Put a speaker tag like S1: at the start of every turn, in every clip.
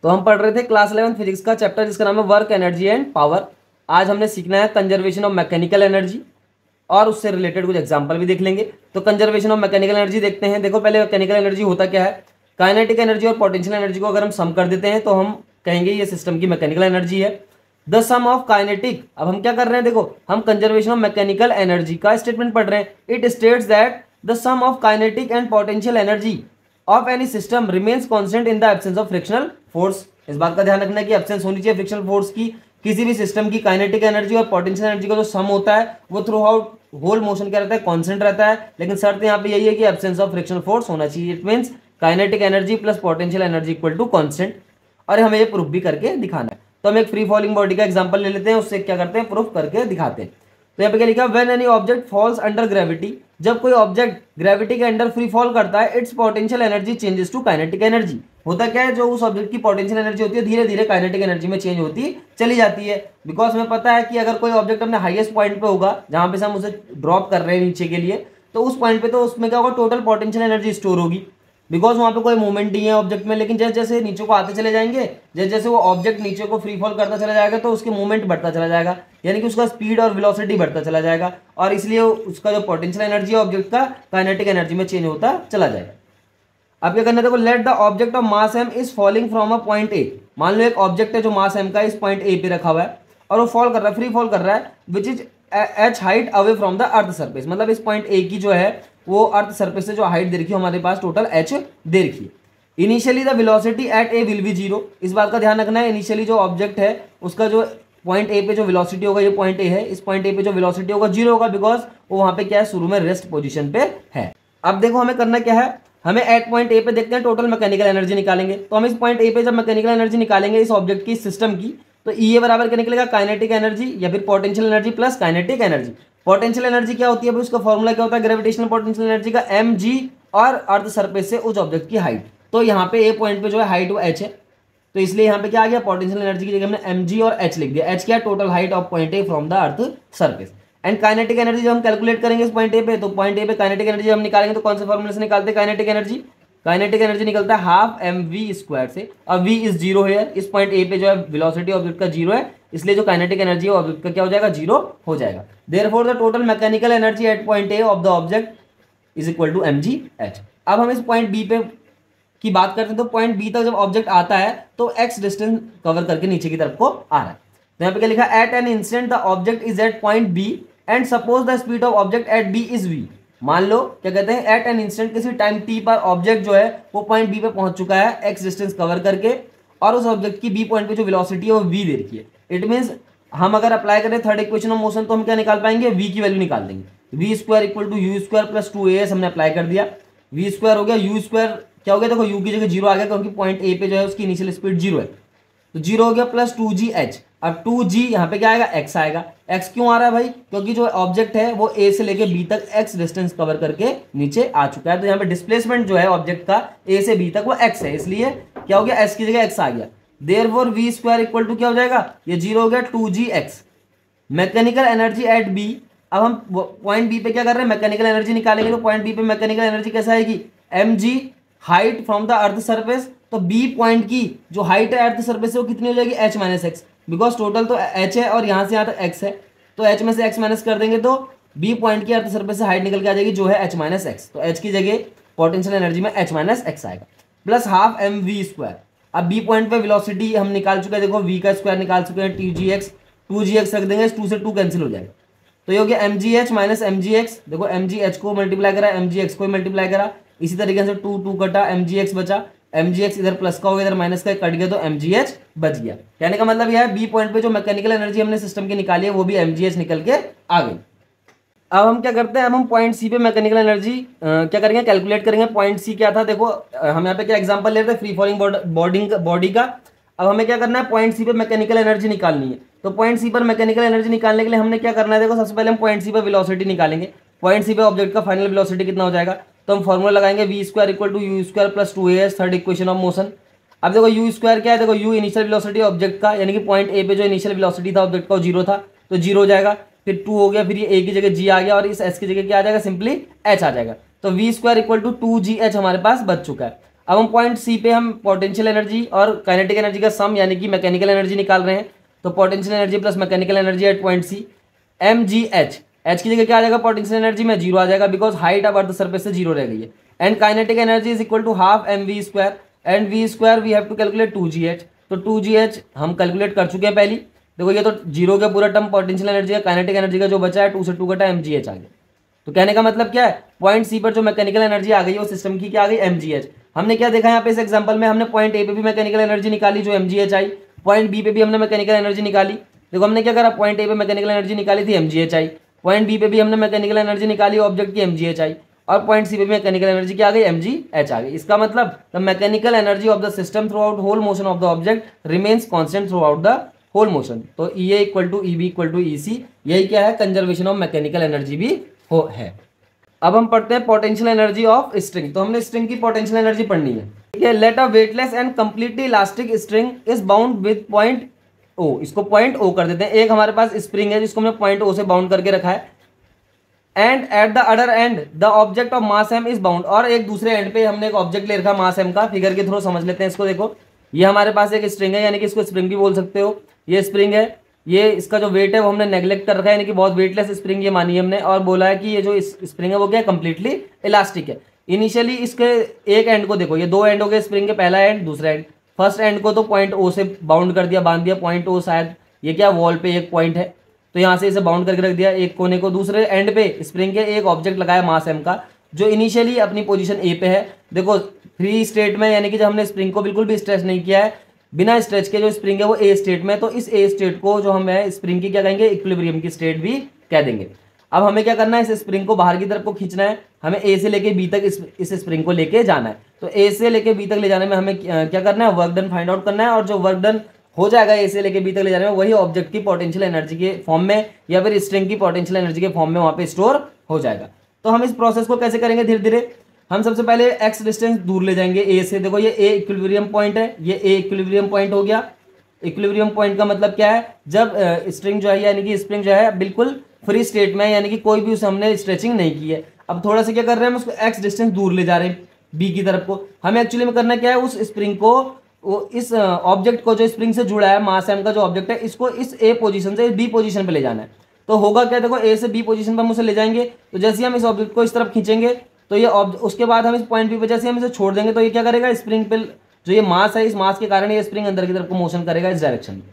S1: तो हम पढ़ रहे थे क्लास 11 फिजिक्स का चैप्टर जिसका नाम है वर्क एनर्जी एंड पावर। आज हमने सीखना है कंजर्वेशन ऑफ मैकेनिकल एनर्जी और उससे रिलेटेड कुछ एग्जांपल भी देख लेंगे। तो कंजर्वेशन ऑफ मैकेनिकल एनर्जी देखते हैं। देखो पहले मैकेनिकल एनर्जी होता क्या है, काइनेटिक एनर्जी और पोटेंशियल एनर्जी को अगर हम सम कर देते हैं तो हम कहेंगे ये सिस्टम की मैकेनिकल एनर्जी है। द सम ऑफ काइनेटिक, अब हम क्या कर रहे हैं, देखो हम कंजर्वेशन ऑफ मैकेनिकल एनर्जी का स्टेटमेंट पढ़ रहे हैं। It states that the sum of kinetic and potential energy of any system remains constant in the absence of frictional force. इस बात का ध्यान रखना है कि एब्सेंस होनी चाहिए फ्रिक्शनल फोर्स की। किसी भी सिस्टम की काइनेटिक एनर्जी और पोटेंशियल एनर्जी का जो सम होता है वो थ्रू आउट होल मोशन क्या रहता है, कांस्टेंट रहता है। लेकिन शर्त यहाँ पे यही है कि एब्सेंस ऑफ फ्रिक्शनल फोर्स होना चाहिए। It means kinetic energy plus potential energy equal to constant, और हमें ये प्रूफ भी करके दिखाना है। तो हम एक फ्री फॉलिंग बॉडी का एग्जांपल ले लेते हैं, उससे क्या करते हैं, प्रूफ करके दिखाते हैं। तो यहाँ पे क्या लिखा, when any object falls under gravity, जब कोई ऑब्जेक्ट ग्रेविटी के अंडर फ्री फॉल करता है, its potential energy changes to kinetic energy. होता क्या है, जो उस ऑब्जेक्ट की पोटेंशियल एनर्जी होती है धीरे धीरे काइनेटिक एनर्जी में चेंज होती चली जाती है। बिकॉज हमें पता है कि अगर कोई ऑब्जेक्ट अपने हाईएस्ट पॉइंट पे होगा जहां पे से हम उसे ड्रॉप कर रहे हैं नीचे के लिए, तो उस पॉइंट पे तो उसमें क्या होगा, टोटल पोटेंशियल एनर्जी स्टोर होगी। बिकॉज वहां पे कोई मूवमेंट नहीं है ऑब्जेक्ट में। लेकिन जैसे जैसे नीचे को आते चले जाएंगे, जैसे जैसे वो ऑब्जेक्ट नीचे को फ्री फॉल करता चला जाएगा, तो उसकी मूवमेंट बढ़ता चला जाएगा, यानी कि उसका स्पीड और वेलोसिटी बढ़ता चला जाएगा, और इसलिए उसका जो पोटेंशियल एनर्जी है ऑब्जेक्ट का काइनेटिक एनर्जी में चेंज होता चला जाएगा। अब क्या करना है, देखो let the object of mass M is falling from a point A. मान लो एक ऑब्जेक्ट है जो मास एम का इस पॉइंट ए पे रखा हुआ है और वो फॉल कर रहा है, फ्री फॉल कर रहा है, which is H height away from the earth surface. मतलब इस पॉइंट ए की जो है वो अर्थ सरफेस से जो हाइट दे रखी है हमारे पास टोटल एच दे रखी है। Initially the velocity at A will be zero. इस बात का ध्यान रखना है, इनिशियली जो ऑब्जेक्ट है उसका जो पॉइंट ए पे जो वेलोसिटी होगा, ये पॉइंट ए है, इस पॉइंट ए पे जो वेलोसिटी होगा जीरो होगा, बिकॉज वो वहां पे क्या है, शुरू में रेस्ट पोजीशन पे है। अब देखो हमें करना क्या है, हमें एट पॉइंट ए पे देखते हैं टोटल मैकेनिकल एनर्जी निकालेंगे। तो हम इस पॉइंट ए पे जब मैकेनिकल एनर्जी निकालेंगे इस ऑब्जेक्ट की सिस्टम की, तो ई बराबर क्या निकलेगा, काइनेटिक एनर्जी या फिर potential energy plus kinetic energy. Potential energy क्या होती है, उसका फॉर्मूला क्या होता है, ग्रेविटेशनल पोटेंशियल एनर्जी का एम जी और अर्थ सरफेस से उस ऑब्जेक्ट की हाइट। तो यहाँ पे ए पॉइंट पे जो है हाइट वो एच है, तो इसलिए यहाँ पे क्या आ गया, पोटेंशियल एनर्जी की जगह हमने एम जी और एच लिख दिया। एच क्या है, total height of point A from the earth surface. And kinetic energy जब हम कैलकुलेट करेंगे इस पॉइंट ए पे, तो पॉइंट ए पे काइनेटिक एनर्जी हम निकालेंगे तो कौन से फॉर्मूले से निकालते हैं काइनेटिक एनर्जी। काइनेटिक एनर्जी निकलता है हाफ एम वी स्क्वायर से, और वी इज जीरो है। इस पॉइंट ए पे जो है वेलोसिटी ऑब्जेक्ट का जीरो है, इसलिए जो काइनेटिक एनर्जी है ऑब्जेक्ट का क्या हो जाएगा, जीरो हो जाएगा। Therefore the total mechanical energy at point A of the object is equal to M G H. अब हम इस पॉइंट बी पे की बात करते हैं, तो पॉइंट बी तक जब ऑब्जेक्ट आता है तो एक्स डिस्टेंस कवर करके नीचे की तरफ को आ रहा है। तो यहाँ पे क्या लिखा, at an instant the object is at point B and suppose the speed of object at B is V. मान लो क्या कहते हैं, एट एन इंस्टेंट किसी टाइम टी पर ऑब्जेक्ट जो है वो पॉइंट बी पे पहुंच चुका है एक्स डिस्टेंस कवर करके, और उस ऑब्जेक्ट की बी पॉइंट पे जो वेलोसिटी है वो वी दे रखी है। इट मींस हम अगर अप्लाई करें थर्ड इक्वेशन ऑफ मोशन तो हम क्या निकाल पाएंगे, वी की वैल्यू निकाल देंगे। V square equal to U square plus two A S हमने अप्लाई कर दिया। वी स्क्वायर हो गया, यू स्क्वायर क्या हो गया, देखो यू की जगह जीरो आ गया क्योंकि पॉइंट ए पे जो है उसकी इनिशियल स्पीड जीरो है, तो जीरो हो गया, प्लस टू जी एच। अब टू जी यहाँ पे क्या आएगा, एक्स आएगा। एक्स क्यों आ रहा है भाई, क्योंकि जो ऑब्जेक्ट है वो ए से लेके बी तक एक्स डिस्टेंस कवर करके नीचे आ चुका है। तो यहाँ पे डिस्प्लेसमेंट जो है ऑब्जेक्ट का ए से बी तक वो एक्स है, इसलिए क्या हो गया, एस की जगह एक्स आ गया। Therefore V square equal to क्या हो जाएगा, ये जीरो हो गया, two G X. Mechanical energy at B, अब हम पॉइंट बी पे क्या कर रहे हैं, मैकेनिकल एनर्जी निकालेंगे। तो पॉइंट बी पे मैकेनिकल एनर्जी कैसे आएगी, M G height from the earth surface. तो बी पॉइंट की जो हाइट है अर्थ सरफेस से वो कितनी हो जाएगी, H minus x, because total तो एच है और यहाँ से यहाँ तक एक्स है, तो एच में से एक्स माइनस कर देंगे तो बी पॉइंट की अर्थ सरफेस से हाइट निकल के आ जाएगी जो है एच माइनस एक्स। तो एच की जगह पोटेंशियल एनर्जी में एच माइनस एक्स आएगा, plus half M V square. अब बी पॉइंट पे वेलोसिटी हम निकाल चुके हैं, देखो वी का स्क्वायर निकाल चुके हैं, T G X, two G X रख देंगे, टू से टू कैंसिल हो जाएगा, तो ये हो गया M G H minus M G X. देखो एम जी एच को मल्टीप्लाई करा, एम जी एक्स को मल्टीप्लाई करा, इसी तरीके से टू टू कटा, एम जी एक्स बचा, एम जी एक्स इधर प्लस का हो गया इधर माइनस का कट गया, तो एम जी एच बच गया। कहने का मतलब यह है बी पॉइंट पे जो मैकेनिकल एनर्जी हमने सिस्टम की निकाली है वो भी एम जी एच निकल के आ गई। अब हम क्या करते हैं, अब हम पॉइंट सी पे मैकेनिकल एनर्जी क्या करेंगे, कैलकुलेट करेंगे। पॉइंट सी क्या था, देखो हम यहाँ पे क्या एग्जांपल ले रहे थे, फ्री फॉलिंग बॉडी का। अब हमें क्या करना है, पॉइंट सी पे मैकेनिकल एनर्जी निकालनी है। तो पॉइंट सी पर मैकेनिकल एनर्जी निकालने के लिए हमने क्या करना है, देखो सबसे पहले हम पॉइंट सी पे वेलोसिटी निकालेंगे। पॉइंट सी पे ऑब्जेक्ट का फाइनल वेलोसिटी कितना हो जाएगा, तो हम फॉर्मूला लगाएंगे V square equal to U square plus two A S, third equation of motion. अब देखो यू स्क्वायर क्या है, देखो यू इनिशियल वेलोसिटी ऑब्जेक्ट का, यानी कि पॉइंट ए पे जो इनिशियल वेलोसिटी था ऑब्जेक्ट का वो जीरो था, तो जीरो हो जाएगा, फिर टू हो गया, फिर ये ए की जगह जी आ गया, और इस एस की जगह क्या आ जाएगा, सिंपली एच आ जाएगा। तो V square equal to two G H हमारे पास बच चुका है। अब हम पॉइंट सी पे हम पोटेंशियल एनर्जी और काइनेटिक एनर्जी का सम यानी कि मैकेनिकल एनर्जी निकाल रहे हैं। तो potential energy plus mechanical energy at point C, M G H, H की जगह क्या आ जाएगा पोटेंशियल एनर्जी में जीरो आ जाएगा बिकॉज हाइट अब अर्थ सरफेस से जीरो रह गई है। And kinetic energy is equal to half M V square, and V square we have to calculate two G H. तो टू जी एच हम कैलकुलेट कर चुके हैं पहली। देखो ये तो जीरो का पूरा टर्म पोटेंशियल एनर्जी का, काइनेटिक एनर्जी का जो बचा है 2 से 2 कटा एम जी एच आ गया। तो कहने का मतलब क्या है, पॉइंट सी पर जो मैकेनिकल एनर्जी आ गई है वो सिस्टम की क्या आ गई, एम जी एच। हमने क्या देखा यहाँ पे इस एग्जांपल में, हमने पॉइंट ए पे भी मैकेनिकल एनर्जी निकाली जो एम जी एच आई, पॉइंट बी पे भी हमने मैकेनिकल एनर्जी निकाली। देखो हमने क्या करा, पॉइंट ए पे मैकेनिकल एनर्जी निकाली थी एम जी एच आई, पॉइंट बी पे भी हमने मैकेनिकल एनर्जी निकाली ऑब्जेक्ट की एम जी एच आई, और पॉइंट सी पे मैकेनिकल एनर्जी क्या आ गई, एम जी एच आ गई। इसका मतलब the mechanical energy of the system throughout whole motion of the object remains constant throughout the whole motion. तो E A equal to E B equal to E C, यही क्या है, conservation of mechanical energy भी है। अब हम पढ़ते हैं पोटेंशियल एनर्जी ऑफ स्ट्रिंग। तो हमने स्ट्रिंग की पोटेंशियल एनर्जी पढ़नी है, ठीक है। Let a weightless and completely elastic string is bound with point O, इसको पॉइंट ओ कर देते हैं। एक हमारे पास स्प्रिंग है जिसको हमने पॉइंट ओ से बाउंड करके रखा है, and at the other end the object of mass M is bound, और एक दूसरे एंड पे हमने एक ऑब्जेक्ट ले रखा मास एम का। फिगर के थ्रू समझ लेते हैं इसको। देखो ये हमारे पास एक स्ट्रिंग है, यानी कि इसको स्प्रिंग भी बोल सकते हो। ये स्प्रिंग है, ये इसका जो वेट है वो हमने नेग्लेक्ट कर रखा है, यानी कि बहुत वेटलेस स्प्रिंग ये मानी हमने, और बोला है कि ये जो स्प्रिंग है वो क्या है, कंप्लीटली इलास्टिक है। इनिशियली इसके एक एंड को देखो, ये दो एंड हो गए स्प्रिंग के, पहला एंड दूसरा एंड। फर्स्ट एंड को तो पॉइंट ओ से बाउंड कर दिया, बांध दिया। पॉइंट ओ शायद ये क्या वॉल पे एक पॉइंट है, तो यहाँ से इसे बाउंड करके रख दिया एक कोने को। दूसरे एंड पे स्प्रिंग के एक ऑब्जेक्ट लगाया मास एम का, जो इनिशियली अपनी पोजीशन ए पे है। देखो फ्री स्टेट में, यानी कि जब हमने स्प्रिंग को बिल्कुल भी स्ट्रेच नहीं किया है, बिना स्ट्रेच के जो स्प्रिंग है वो ए स्टेट में, तो इस ए स्टेट को जो हम है स्प्रिंग की क्या कहेंगे, इक्विलिब्रियम की स्टेट भी कह देंगे। अब हमें क्या करना है, इस स्प्रिंग को बाहर की तरफ को खींचना है, हमें ए से लेके बी तक इस स्प्रिंग को लेके जाना है। तो ए से लेके बी तक ले जाने में हमें क्या करना है, वर्क डन फाइंड आउट करना है, और जो वर्क डन हो जाएगा ए से लेके बी तक ले जाने में, वही ऑब्जेक्ट की पोटेंशियल एनर्जी के फॉर्म में या फिर स्ट्रिंग की पोटेंशियल एनर्जी के फॉर्म में वहां पे स्टोर हो जाएगा। तो हम इस प्रोसेस को कैसे करेंगे, धीरे धीरे हम सबसे पहले एक्स डिस्टेंस दूर ले जाएंगे ए से। देखो ये ए इक्विलिब्रियम पॉइंट है, ये ए इक्विलिब्रियम पॉइंट हो गया। इक्विलिब्रियम पॉइंट का मतलब क्या है, जब स्ट्रिंग जो है यानी कि स्प्रिंग जो है बिल्कुल फ्री स्टेट में, यानी कि कोई भी उसे हमने स्ट्रेचिंग नहीं की है। अब थोड़ा सा क्या कर रहे हैं, हम उसको एक्स डिस्टेंस दूर ले जा रहे हैं बी की तरफ को। हमें एक्चुअली में करना क्या है, उस स्प्रिंग को, वो इस ऑब्जेक्ट को जो स्प्रिंग से जुड़ा है मास एम का जो ऑब्जेक्ट है, इसको इस ए पोजीशन से बी पोजीशन पे ले जाना है। तो होगा क्या, देखो ए से बी पोजीशन पर हम उसे ले जाएंगे, तो जैसे हम इस ऑब्जेक्ट को इस तरफ खींचेंगे तो ये उसके बाद हम इस पॉइंट बी पे जैसे हम इसे छोड़ देंगे तो ये क्या करेगा, स्प्रिंग पे जो ये मास है, इस मास के कारण ये स्प्रिंग अंदर की तरफ को मोशन करेगा इस डायरेक्शन में।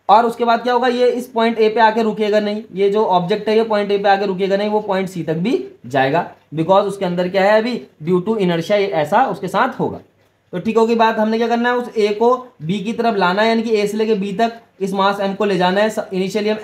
S1: और उसके बाद क्या होगा, ये इस पॉइंट ए पे आके रुकेगा नहीं, ये जो ऑब्जेक्ट है ये पॉइंट ए पे आके रुकेगा नहीं, वो पॉइंट सी तक भी जाएगा, बिकॉज उसके अंदर क्या है अभी, ड्यू टू इनर्शिया ऐसा उसके साथ होगा। तो ठीक होगी बात। हमने क्या करना है, उस ए को बी की तरफ लाना है, यानी कि ए से लेके बी तक इस मास एम को ले जाना है। इनिशियली हम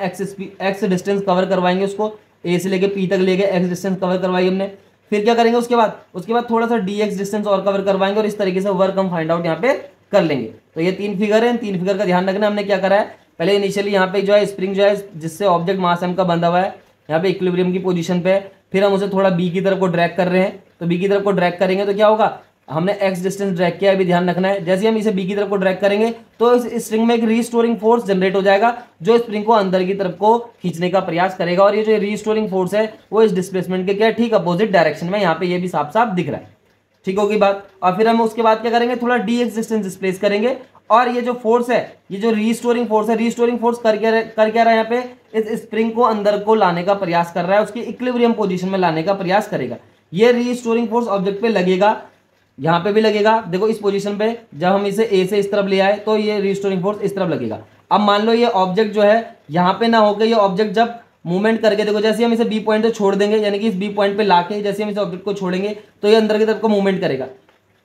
S1: एक्स डिस्टेंस कवर करवाएंगे, उसको ए से लेके पी तक ले गए, एक्स डिस्टेंस कवर करवाई हमने। फिर क्या करेंगे उसके बाद थोड़ा सा डी एक्स डिस्टेंस और कवर करवाएंगे, और इस तरीके से वर्क हम फाइंड आउट यहाँ पे कर लेंगे। तो ये 3 फिगर है, इन 3 फिगर का ध्यान रखना। हमने क्या करा है, पहले इनिशियली यहाँ पे जो है स्प्रिंग जो है जिससे ऑब्जेक्ट मास एम का बंधा हुआ है यहाँ पे इक्विलिब्रियम की पोजीशन पे है, फिर हम उसे थोड़ा बी की तरफ को ड्रैग कर रहे हैं। तो बी की तरफ को ड्रैग करेंगे तो क्या होगा, हमने एक्स डिस्टेंस ड्रैग किया है, अभी ध्यान रखना है। जैसे हम इसे बी की तरफ को ड्रैग करेंगे तो इस स्प्रिंग में एक रीस्टोरिंग फोर्स जनरेट हो जाएगा, जो स्प्रिंग को अंदर की तरफ को खींचने का प्रयास करेगा। और ये जो रीस्टोरिंग फोर्स है वो इस डिस्प्लेसमेंट के क्या ठीक अपोजिट डायरेक्शन में, यहाँ पे ये भी साफ साफ दिख रहा है। ठीक होगी बात। और फिर हम उसके बाद क्या करेंगे, थोड़ा डी एक्स डिस्टेंस डिस्प्लेस करेंगे, और ये जो फोर्स है, ये जो रीस्टोरिंग फोर्स है, रीस्टोरिंग फोर्स कर क्या रहा है यहाँ पे, इस स्प्रिंग को अंदर को लाने का प्रयास कर रहा है, उसकी इक्विलिब्रियम पोजीशन में लाने का प्रयास करेगा। ये रीस्टोरिंग फोर्स ऑब्जेक्ट पे लगेगा, यहाँ पे भी लगेगा। देखो इस पोजीशन पे जब हम इसे ए से इस तरफ ले आए तो ये रीस्टोरिंग फोर्स इस तरफ लगेगा। अब मान लो ये ऑब्जेक्ट जो है यहाँ पे ना होकर ये ऑब्जेक्ट जब मूवमेंट करके, देखो जैसे हम इसे बी पॉइंट पे छोड़ देंगे, यानी कि इस बी पॉइंट पे लाके जैसे हम इस ऑब्जेक्ट को छोड़ेंगे तो ये अंदर की तरफ को मूवमेंट करेगा।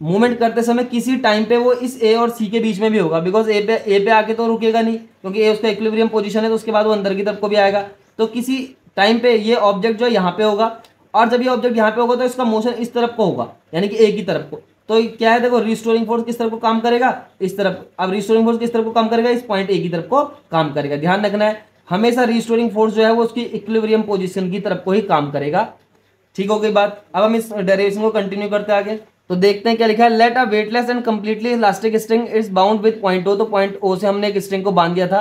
S1: मूवमेंट करते समय किसी टाइम पे वो इस ए और सी के बीच में भी होगा, बिकॉज ए पे आके तो रुकेगा नहीं, क्योंकि ए उसका इक्विलिब्रियम पोजीशन है, तो उसके बाद वो अंदर की तरफ को भी आएगा। तो किसी टाइम पे ये ऑब्जेक्ट जो है यहाँ पे होगा, और जब ये ऑब्जेक्ट यहाँ पे होगा तो इसका मोशन इस तरफ को होगा, यानी कि ए की तरफ को। तो क्या है, देखो रिस्टोरिंग फोर्स किस तरफ को काम करेगा, इस तरफ। अब रिस्टोरिंग फोर्स किस तरफ को काम करेगा, इस पॉइंट ए की तरफ को काम करेगा। ध्यान रखना है, हमेशा रिस्टोरिंग फोर्स जो है वो उसकी इक्विलिब्रियम पोजीशन की तरफ को ही काम करेगा। ठीक हो गई बात। अब हम इस डेरिवेशन को कंटिन्यू करते आगे, तो देखते हैं क्या लिखा है। Let a weightless and completely elastic string is bound with point O, तो पॉइंट ओ से हमने एक स्ट्रिंग को बांध दिया था।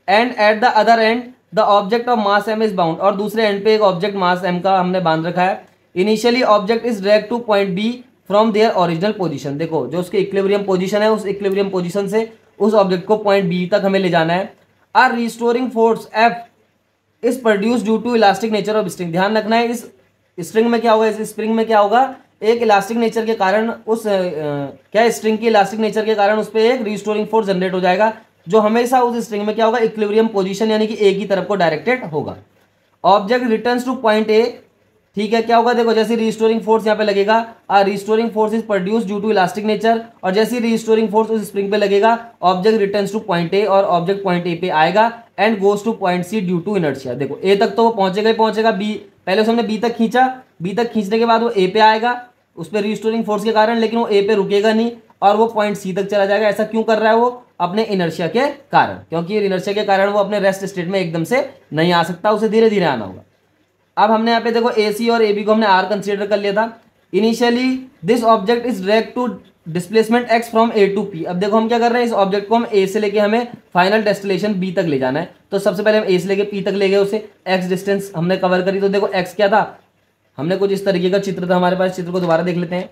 S1: And at the other end the object of mass M is bound, और दूसरे एंड पे एक ऑब्जेक्ट मास एम का हमने बांध रखा है। Initially object is drag to point B from their original position. देखो जो उसके इक्विलिब्रियम पोजीशन है, उस इक्विलिब्रियम पोजीशन से उस ऑब्जेक्ट को पॉइंट बी तक हमें ले जाना है। Are restoring force F is produce due to elastic nature of string. ध्यान रखना है, इस स्ट्रिंग में क्या होगा, इस स्प्रिंग में क्या होगा, एक इलास्टिक नेचर के कारण उस क्या स्ट्रिंग की इलास्टिक नेचर के कारण उस पर एक रिस्टोरिंग फोर्स जनरेट हो जाएगा, जो हमेशा उस स्ट्रिंग में क्या होगा, इक्विलिब्रियम पोजीशन यानी कि ए की तरफ को डायरेक्टेड होगा। ऑब्जेक्ट रिटर्न्स टू पॉइंट ए, ठीक है, क्या होगा, देखो जैसे रिस्टोरिंग फोर्स यहाँ पे लगेगा, restoring force is produce due to elastic nature, और जैसे रिस्टोरिंग फोर्स उस स्प्रिंग पे लगेगा, object returns to point A, और ऑब्जेक्ट पॉइंट ए पे आएगा and goes to point C due to inertia. देखो ए तक तो वो पहुंचेगा ही पहुंचेगा, बी पहले उसने बी तक खींचा, बी तक खींचने के बाद वो ए पे आएगा उस पर रिस्टोरिंग फोर्स के कारण, लेकिन वो ए पे रुकेगा नहीं और वो पॉइंट सी तक चला जाएगा। ऐसा क्यों कर रहा है वो, अपने इनर्शिया के कारण, क्योंकि इनर्शिया के कारण वो अपने रेस्ट स्टेट में एकदम से नहीं आ सकता, उसे धीरे धीरे आना होगा। अब हमने यहाँ पे देखो ए सी और ए बी को हमने आर कंसीडर कर लिया था। Initially this object is direct to displacement X from A to P. अब देखो हम क्या कर रहे हैं, इस ऑब्जेक्ट को हम ए से लेके हमें फाइनल डेस्टिनेशन बी तक ले जाना है। तो सबसे पहले हम ए से लेके पी तक ले गए, उसे एक्स डिस्टेंस हमने कवर करी। तो देखो एक्स क्या था, हमने कुछ इस तरीके का चित्र था हमारे पास, चित्र को दोबारा देख लेते हैं।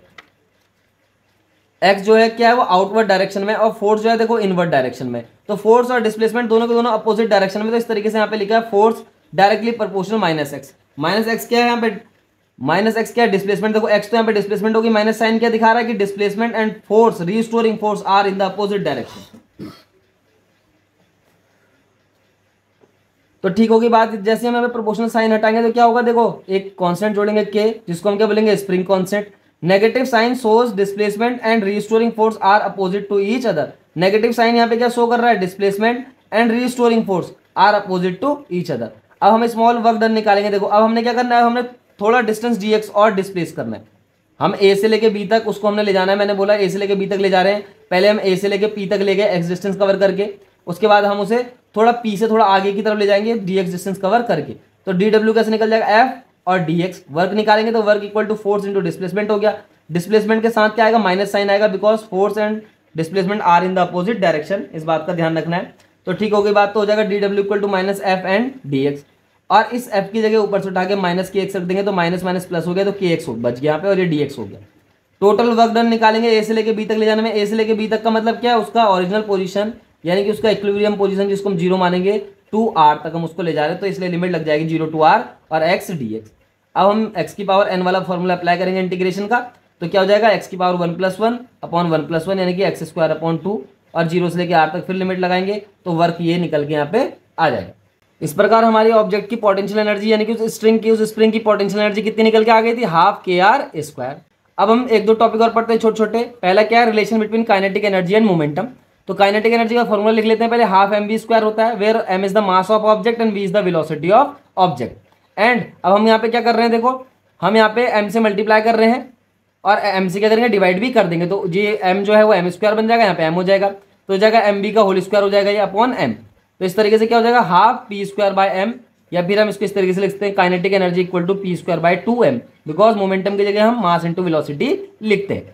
S1: एक्स जो है क्या है, वो आउटवर्ड डायरेक्शन में, और फोर्स जो है देखो इनवर्ड डायरेक्शन में। तो फोर्स और डिस्प्लेसमेंट दोनों के दोनों अपोजिट डायरेक्शन में। तो इस तरीके से यहाँ पे लिखा है force directly proportional minus x. Minus x क्या है यहाँ पे, माइनस एक्स क्या है, डिस्प्लेसमेंट। देखो एक्स तो यहाँ पे डिस्प्लेसमेंट होगी, माइनस साइन क्या दिखा रहा है कि displacement and force restoring force are in the opposite direction. तो ठीक होगी बात। जैसे हम यहाँ पे प्रोपोर्शनल साइन हटाएंगे तो क्या होगा, देखो एक कांस्टेंट जोड़ेंगे के, जिसको हम क्या बोलेंगे, spring constant. Negative sign shows displacement and restoring force are opposite to each other. Negative sign यहाँ पे क्या शो कर रहा है, displacement and restoring force are opposite to each other. अब हम स्मॉल वर्क डन निकालेंगे। देखो अब हमने क्या करना है, हमने थोड़ा डिस्टेंस dx और डिस्प्लेस करना है। हम ए से लेके बी तक उसको हमने ले जाना है। मैंने बोला ए से लेके बी तक ले जा रहे हैं, पहले हम ए से लेके पी तक ले गए एक्स डिस्टेंस कवर करके, उसके बाद हम उसे थोड़ा पी से थोड़ा आगे की तरफ ले जाएंगे dx डिस्टेंस कवर करके। तो dw कैसे निकल जाएगा, f और dx। वर्क निकालेंगे तो work equal to force into displacement हो गया। डिस्प्लेसमेंट के साथ क्या आएगा, माइनस साइन आएगा, because force and displacement are in the opposite direction. इस बात का ध्यान रखना है। तो ठीक हो गई बात, तो हो जाएगा dw equal to minus F and dx, और इस f की जगह ऊपर से उठा के माइनस के एक्स रख देंगे, तो माइनस माइनस प्लस हो गया, तो के एक्स बच गया यहाँ पे, और ये dx हो गया। टोटल वर्क डन निकालेंगे ए से लेके बी तक ले जाने में। ए से लेके बी तक का मतलब क्या है, उसका ओरिजिनल पोजीशन यानी कि उसका इक्विलिब्रियम पोजीशन जिसको हम जीरो मानेंगे, टू आर तक हम उसको ले जा रहे हैं, तो इसलिए लिमिट लग जाएगी 0 to r और x dx। अब हम x की पावर n वाला फॉर्मूला अप्लाई करेंगे इंटीग्रेशन का, तो क्या हो जाएगा, x की पावर 1 + 1 अपॉन 1 + 1 यानी कि x² अपॉन 2, और 0 से लेके r तक फिर लिमिट लगाएंगे, तो वर्क ये निकल के यहाँ पे आ जाएगा। इस प्रकार हमारी ऑब्जेक्ट की पोटेंशियल एनर्जी यानी कि उस स्प्रिंग की पोटेंशियल एनर्जी कितनी निकल के आ गई थी, हाफ kr²। अब हम एक दो टॉपिक और पढ़ते हैं छोटे छोटे। पहला क्या है, relation between kinetic energy and momentum. तो काइनेटिक एनर्जी का फॉर्मूला लिख लेते हैं पहले, हाफ mv² होता है, where m is the mass of object and v is the velocity of object. And अब हम यहाँ पे क्या कर रहे हैं, देखो हम यहाँ पे m से मल्टीप्लाई कर रहे हैं और m से क्या करेंगे, डिवाइड भी कर देंगे, तो ये m जो है वो m² बन जाएगा, यहाँ पे m हो जाएगा, तो हो जाएगा mv का होल स्क्वायर हो जाएगा ये अपॉन m। तो इस तरीके से क्या हो जाएगा, हाफ p²/m, या फिर हम इसको इस तरीके से लिखते हैं, kinetic energy equal to p²/2m, because momentum की जगह हम मास इंटू वेलोसिटी लिखते हैं।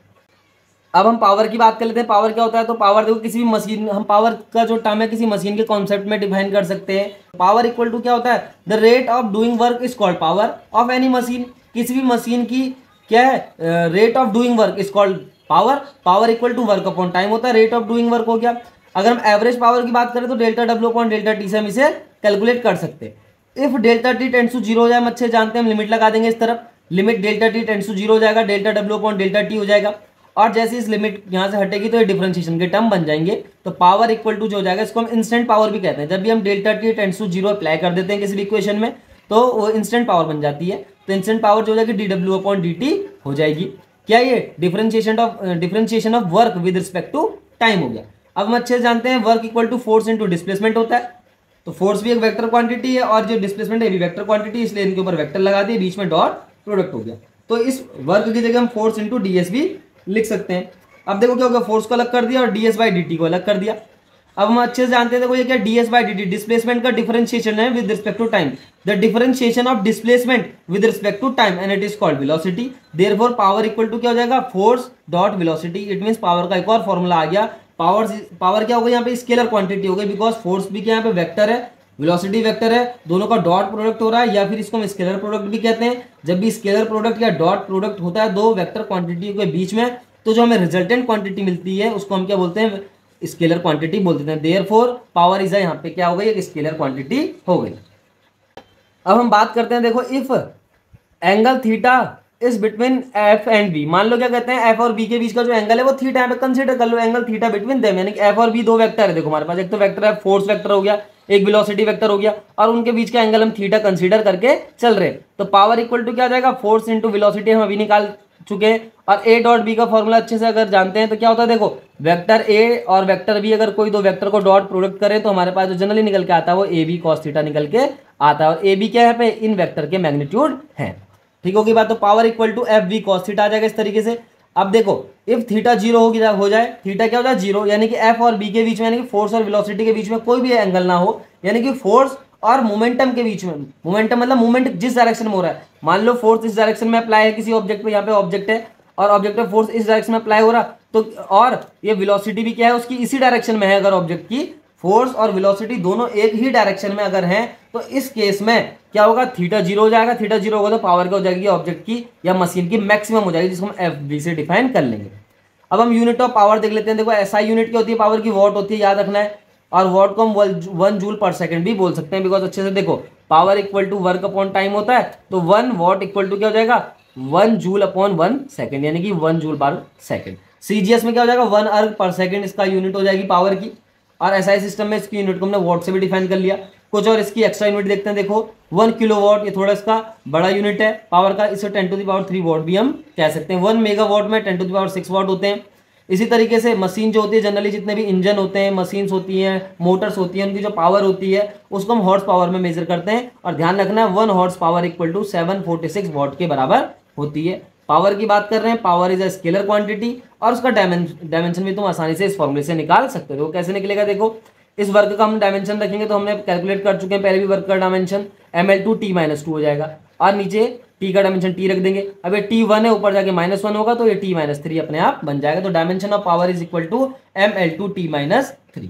S1: अब हम पावर की बात कर लेते हैं। पावर क्या होता है, तो पावर देखो किसी भी मशीन, हम पावर का जो टर्म है किसी मशीन के कॉन्सेप्ट में डिफाइन कर सकते हैं। पावर इक्वल टू क्या होता है, the rate of doing work is called power of any machine. किसी भी मशीन की क्या है, rate of doing work is called power. Power equal to work upon time होता है, रेट ऑफ डूइंग वर्क हो गया। अगर हम एवरेज पावर की बात करें तो delta W upon delta T से हम इसे कैलकुलेट कर सकते हैं। If delta T tends to 0 हो जाए, हम अच्छे जानते हैं, हम लिमिट लगा देंगे इस तरफ, limit delta T tends to 0 हो जाएगा, delta W upon delta T हो जाएगा, और जैसे इस लिमिट यहाँ से हटेगी तो ये डिफरेंशिएशन के टर्म बन जाएंगे। तो पावर इक्वल टू जो हो जाएगा, इसको हम इंस्टेंट पावर भी कहते हैं। जब भी हम delta T tends to 0 apply कर देते हैं किसी भी इक्वेशन में, तो वो इंस्टेंट पावर बन जाती है। तो इंस्टेंट पावर जो हो जाएगी dw अपॉन dt हो जाएगी। क्या ये differentiation of work with respect to time हो गया। अब हम अच्छे से जानते हैं work equal to force into displacement होता है। तो फोर्स भी एक वेक्टर क्वांटिटी है और जो डिस्प्लेसमेंट है भी वेक्टर क्वांटिटी, इसलिए इनके ऊपर वेक्टर लगा दिए, बीच में डॉट प्रोडक्ट हो गया। तो इस वर्क की जगह हम फोर्स इंटू ds भी लिख सकते हैं। अब देखो क्या होगा, फोर्स को अलग कर दिया और ds/dt को अलग कर दिया। अब हम अच्छे से जानते हैं, देखो ये क्या, ds/dt डिस्प्लेसमेंट का डिफरेंशिएशन है with respect to time. The differentiation of displacement with respect to time and it is called velocity. Therefore power equal to क्या हो जाएगा, force dot velocity. It means power का एक और फॉर्मूला आ गया। Power क्या हो गई, यहाँ पे स्केलर क्वांटिटी हो गई, बिकॉज फोर्स भी क्या यहाँ पे वेक्टर है, वेलोसिटी वेक्टर है, दोनों का डॉट प्रोडक्ट हो रहा है, या फिर इसको हम स्केलर प्रोडक्ट भी कहते हैं। जब भी स्केलर प्रोडक्ट या डॉट प्रोडक्ट होता है दो वेक्टर क्वांटिटी के बीच में, तो जो हमें रिजल्टेंट क्वांटिटी मिलती है उसको हम क्या बोलते हैं, स्केलर क्वांटिटी बोल देते हैं। देयरफॉर पावर इज यहाँ पे क्या हो गई, एक स्केलर क्वांटिटी हो गई। अब हम बात करते हैं, देखो if angle theta is between F and B, मान लो क्या कहते हैं, एफ और बी के बीच का जो एंगल है वो थीटा, यहाँ पे कंसीडर कर लो एंगल थीटा बिटवीन देम, यानी कि एफ और बी दो वेक्टर है। देखो हमारे पास एक तो वेक्टर है फोर्स वेक्टर हो गया, एक वेलोसिटी वेक्टर हो गया, और उनके बीच का एंगल हम थीटा कंसीडर करके चल रहे हैं। तो पावर इक्वल टू क्या आ जाएगा, फोर्स इंटू वेलोसिटी हम अभी निकाल चुके हैं। और ए डॉट बी का फॉर्मूला अच्छे से अगर जानते हैं तो क्या होता है, देखो वेक्टर ए और वेक्टर बी अगर कोई दो वेक्टर को डॉट प्रोडक्ट करे तो हमारे पास जो जनरली निकल के आता है वो ए बी कॉस थीटा निकल के आता है, और ए बी क्या है पे इन वेक्टर के मैग्नीट्यूड है। ठीक होगी बात। तो power equal to F B cos theta आ जाएगा इस तरीके से। अब देखो इफ थीटा जीरो हो जाए, थीटा क्या हो जाए जीरो, यानी कि एफ और बी के बीच में, यानी कि फोर्स और वेलोसिटी के बीच में कोई भी एंगल ना हो, यानी कि फोर्स और मोमेंटम के बीच में, मोमेंटम मतलब मोमेंट जिस डायरेक्शन में हो रहा है, मान लो फोर्स इस डायरेक्शन में अप्लाई है किसी ऑब्जेक्ट पे, यहाँ पे ऑब्जेक्ट है और ऑब्जेक्ट पे फोर्स इस डायरेक्शन में अप्लाई हो रहा, तो और ये वेलोसिटी भी क्या है उसकी इसी डायरेक्शन में है, अगर ऑब्जेक्ट की फोर्स और वेलोसिटी दोनों एक ही डायरेक्शन में अगर हैं, तो इस केस में क्या होगा, थीटा जीरो हो जाएगा। थीटा जीरो होगा तो पावर क्या हो जाएगी, ऑब्जेक्ट की या मशीन की मैक्सिमम हो जाएगी, जिसको हम एफ बी से डिफाइन कर लेंगे। अब हम यूनिट ऑफ पावर देख लेते हैं। देखो एसआई यूनिट क्या होती है पावर की, वॉट होती है, याद रखना है। और वॉट को हम 1 जूल पर सेकंड भी बोल सकते हैं, बिकॉज अच्छे से देखो power equal to work upon time होता है, तो 1 वॉट इक्वल टू क्या हो जाएगा, 1 जूल अपॉन 1 सेकंड, यानी कि 1 जूल पर सेकंड। सीजीएस में क्या हो जाएगा, 1 अर्ग पर सेकंड इसका यूनिट हो जाएगी पावर की। और एसआई सिस्टम में इसकी यूनिट को हमने वॉट से भी डिफाइन कर लिया। कुछ और इसकी एक्स्ट्रा यूनिट देखते हैं। देखो 1 किलोवाट, ये थोड़ा इसका बड़ा यूनिट है पावर का, इसे 10 टू द पावर 3 वॉट भी हम कह सकते हैं। 1 मेगावाट में 10 टू द पावर 6 वॉट होते हैं। इसी तरीके से मशीन जो होती है, जनरली जितने भी इंजन होते हैं, मशीन्स होती हैं, मोटर्स होती हैं, उनकी जो पावर होती है उसको हम हॉर्स पावर में मेजर करते हैं। और ध्यान रखना है 1 horsepower equal to 746 watt के बराबर होती है। पावर की बात कर रहे हैं, power is a scalar quantity, और उसका डायमेंशन भी तुम आसानी से इस फॉर्मूले से निकाल सकते हो। कैसे निकलेगा, देखो इस वर्क का हम डायमेंशन रखेंगे तो हमने कैलकुलेट कर चुके हैं पहले भी, वर्क का डायमेंशन ml/t-2 हो जाएगा, और नीचे t का डायमेंशन t रख देंगे। अब ये t1 है, ऊपर जाके -1 होगा तो ये t-3 अपने आप बन जाएगा। तो dimension of power is equal to ml/t-3।